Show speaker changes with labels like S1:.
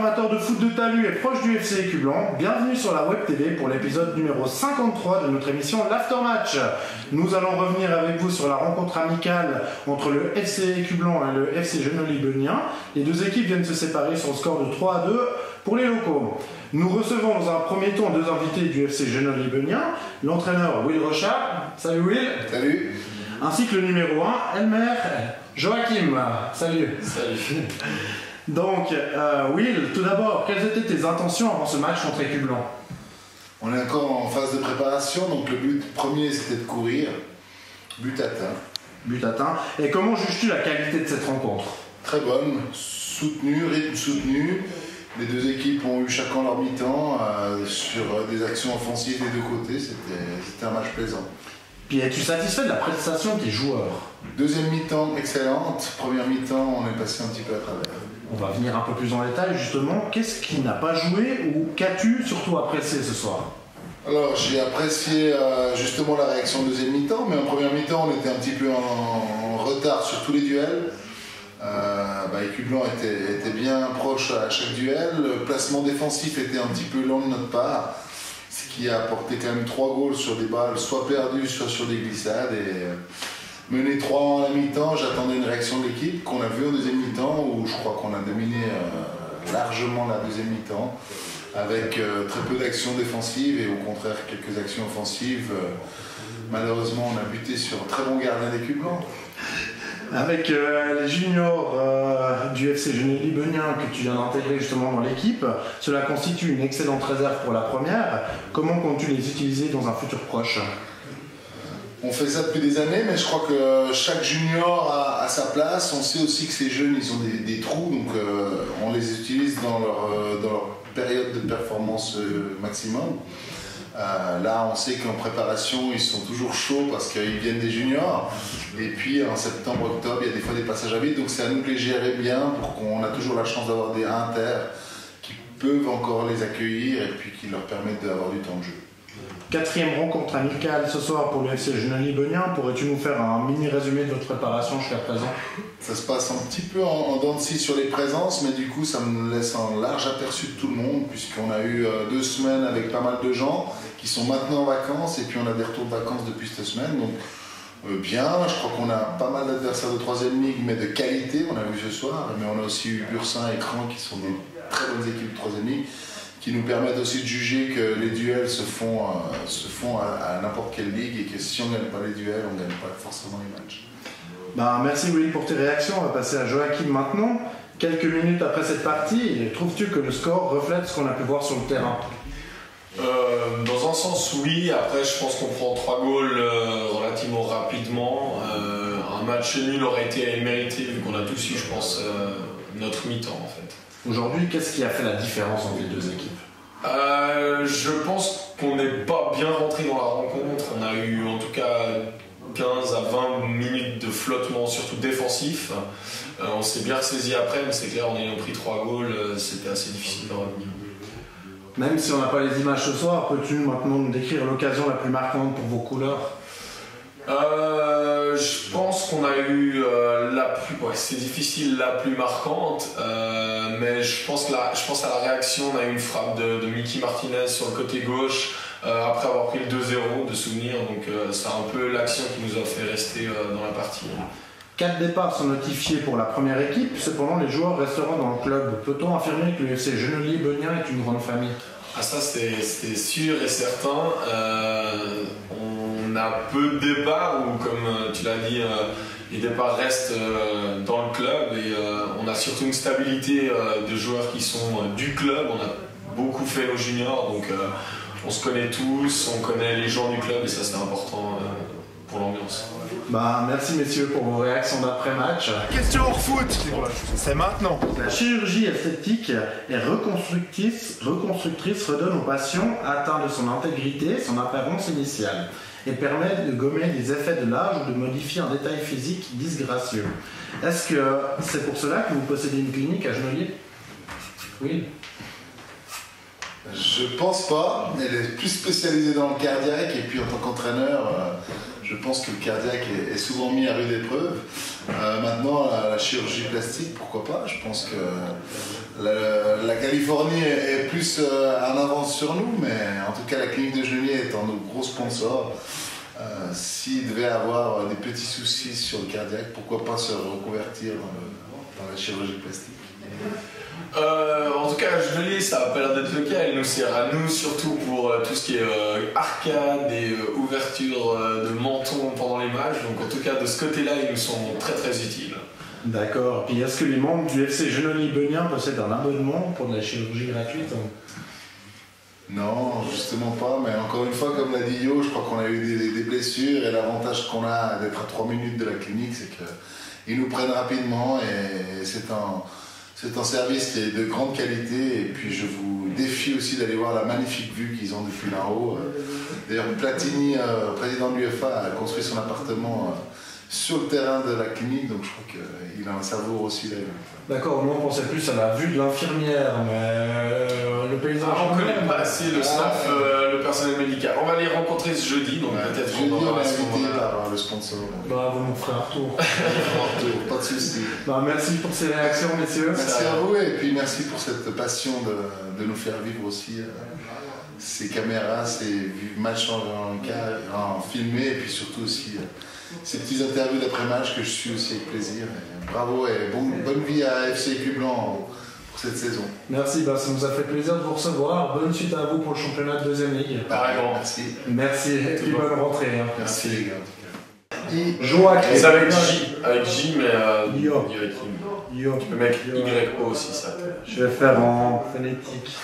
S1: amateurs de foot de talus et proches du FC Écublanc, bienvenue sur la Web TV pour l'épisode numéro 53 de notre émission l'Aftermatch. Nous allons revenir avec vous sur la rencontre amicale entre le FC Écublanc et le FC Genolly-Beugnin. Les deux équipes viennent se séparer sur le score de 3-2 pour les locaux. Nous recevons dans un premier temps deux invités du FC Genolly-Beugnin, l'entraîneur Will Rochard. Salut Will.
S2: Salut.
S1: Ainsi que le numéro 1, Elmer Joachim. Salut.
S2: Salut.
S1: Donc, Will, tout d'abord, quelles étaient tes intentions avant ce match contre Écublanc?
S2: On est encore en phase de préparation, donc le but premier c'était de courir. But atteint.
S1: But atteint. Et comment juges-tu la qualité de cette rencontre?
S2: Très bonne, soutenue, rythme soutenu. Les deux équipes ont eu chacun leur mi-temps sur des actions offensives des deux côtés. C'était un match plaisant.
S1: Puis es-tu satisfait de la prestation de tes joueurs?
S2: Deuxième mi-temps excellente. Première mi-temps, on est passé un petit peu à travers.
S1: On va venir un peu plus en détail justement. Qu'est-ce qui n'a pas joué ou qu'as-tu surtout apprécié ce soir?
S2: Alors j'ai apprécié justement la réaction de deuxième mi-temps, mais en première mi-temps on était un petit peu en retard sur tous les duels. Écublanc était bien proche à chaque duel. Le placement défensif était un petit peu lent de notre part, ce qui a apporté quand même 3 goals sur des balles soit perdues, soit sur des glissades. Et mené 3 à la mi-temps, j'attendais une réaction de l'équipe qu'on a vue en deuxième mi-temps, où je crois qu'on a dominé largement la deuxième mi-temps, avec très peu d'actions défensives et au contraire quelques actions offensives. Malheureusement, on a buté sur un très bon gardien d'Écublanc.
S1: Avec les juniors du FC Genolly-Beugnin que tu viens d'intégrer justement dans l'équipe, cela constitue une excellente réserve pour la première. Comment comptes-tu les utiliser dans un futur proche?
S2: On fait ça depuis des années, mais je crois que chaque junior a sa place. On sait aussi que ces jeunes, ils ont des trous, donc on les utilise dans leur période de performance maximum. Là, on sait qu'en préparation, ils sont toujours chauds parce qu'ils viennent des juniors. Et puis en septembre, octobre, il y a des fois des passages à vide, donc c'est à nous de les gérer bien pour qu'on a toujours la chance d'avoir des inter qui peuvent encore les accueillir et puis qui leur permettent d'avoir du temps de jeu.
S1: Quatrième rencontre amicale ce soir pour le FC Genolly-Beugnin. Pourrais-tu nous faire un mini résumé de votre préparation jusqu'à présent?
S2: Ça se passe un petit peu en dents de scie sur les présences, mais du coup ça me laisse un large aperçu de tout le monde, puisqu'on a eu 2 semaines avec pas mal de gens qui sont maintenant en vacances, et puis on a des retours de vacances depuis cette semaine. Donc bien, je crois qu'on a pas mal d'adversaires de 3ème ligue, mais de qualité, on a vu ce soir, mais on a aussi eu Bursin et Cran qui sont des très bonnes équipes de 3ème ligue, qui nous permettent aussi de juger que les duels se font à n'importe quelle ligue, et que si on ne gagne pas les duels, on ne gagne pas forcément les matchs.
S1: Merci Will pour tes réactions. On va passer à Joachim maintenant. Quelques minutes après cette partie, trouves-tu que le score reflète ce qu'on a pu voir sur le terrain?
S3: Dans un sens, oui. Après, je pense qu'on prend 3 goals relativement rapidement. Un match nul aurait été mérité, vu qu'on a tous eu, je pense, notre mi-temps en fait.
S1: Aujourd'hui, qu'est-ce qui a fait la différence entre les deux équipes?
S3: Je pense qu'on n'est pas bien rentré dans la rencontre. On a eu en tout cas 15 à 20 minutes de flottement, surtout défensif. On s'est bien ressaisi après, mais c'est clair, en ayant pris 3 goals, c'était assez difficile de revenir.
S1: Même si on n'a pas les images ce soir, peux-tu maintenant nous décrire l'occasion la plus marquante pour vos couleurs?
S3: Je pense qu'on a eu c'est difficile, la plus marquante, mais je pense à la réaction. On a eu une frappe de Mickey Martinez sur le côté gauche après avoir pris le 2-0 de souvenir, donc c'est un peu l'action qui nous a fait rester dans la partie.
S1: 4 départs sont notifiés pour la première équipe, cependant les joueurs resteront dans le club. Peut-on affirmer que le FC Genolly-Beugnin est une grande famille?
S3: Ça c'est sûr et certain. On a peu de départs, ou comme tu l'as dit, les départs restent dans le club, et on a surtout une stabilité de joueurs qui sont du club. On a beaucoup fait nos juniors, donc on se connaît tous, on connaît les gens du club, et ça c'est important pour l'ambiance.
S1: Merci messieurs pour vos réactions d'après-match.
S4: Question hors foot, c'est maintenant.
S1: La chirurgie esthétique et reconstructrice redonne aux patients atteints de son intégrité son apparence initiale et permet de gommer les effets de l'âge ou de modifier un détail physique disgracieux. Est-ce que c'est pour cela que vous possédez une clinique à Genolly? Oui.
S2: Je pense pas. Elle est plus spécialisée dans le cardiaque, et puis en tant qu'entraîneur, je pense que le cardiaque est souvent mis à rude épreuve. Maintenant, la chirurgie plastique, pourquoi pas? Je pense que la Californie est plus en avance sur nous, mais en tout cas, la clinique de Genolier étant nos gros sponsors, s'il devait avoir des petits soucis sur le cardiaque, pourquoi pas se reconvertir dans la chirurgie plastique?
S3: En tout cas, Genolier, ça n'a pas l'air d'être le cas. Il nous sert à nous surtout pour tout ce qui est arcade et ouverture de menton pendant les matchs. Donc en tout cas, de ce côté-là, ils nous sont très très utiles.
S1: D'accord. Et est-ce que les membres du FC Genolier-Benien possèdent un abonnement pour de la chirurgie gratuite?
S2: Non, justement pas, mais encore une fois, comme l'a dit Yo, je crois qu'on a eu des blessures et l'avantage qu'on a d'être à 3 minutes de la clinique, c'est qu'ils nous prennent rapidement et c'est un service qui est de grande qualité. Et puis je vous défie aussi d'aller voir la magnifique vue qu'ils ont depuis là-haut. D'ailleurs, Platini, président de l'UEFA, a construit son appartement sur le terrain de la clinique, donc je crois qu'il a un savour aussi là.
S1: D'accord, nous on pensait plus à la vue de l'infirmière, mais le paysage...
S3: On ne connaît pas assez le staff, le personnel médical. On va les rencontrer ce jeudi, donc peut-être
S2: Jeudi, on
S3: aura
S2: est
S3: à ce
S2: invité
S3: moment-là.
S2: par le sponsor.
S1: Bah, vous nous ferez un retour.
S2: Pas de soucis.
S1: Bah, merci pour ces réactions, messieurs.
S2: Merci à vous et puis merci pour cette passion de nous faire vivre aussi ces caméras, ces matchs en filmé et puis surtout aussi ces petits interviews d'après-match que je suis aussi avec plaisir. Et bravo et bonne vie à FC Écu-Blanc pour cette saison.
S1: Merci, bah, ça nous a fait plaisir de vous recevoir. Bonne suite à vous pour le championnat de 2e ligue.
S3: Pareillement.
S2: Merci.
S1: Merci et puis bonne rentrée. Hein.
S2: Merci les gars.
S1: Joachim.
S3: C'est avec J, mais
S1: Yo.
S3: le mec YO aussi, ça.
S1: Je vais faire en phonétique.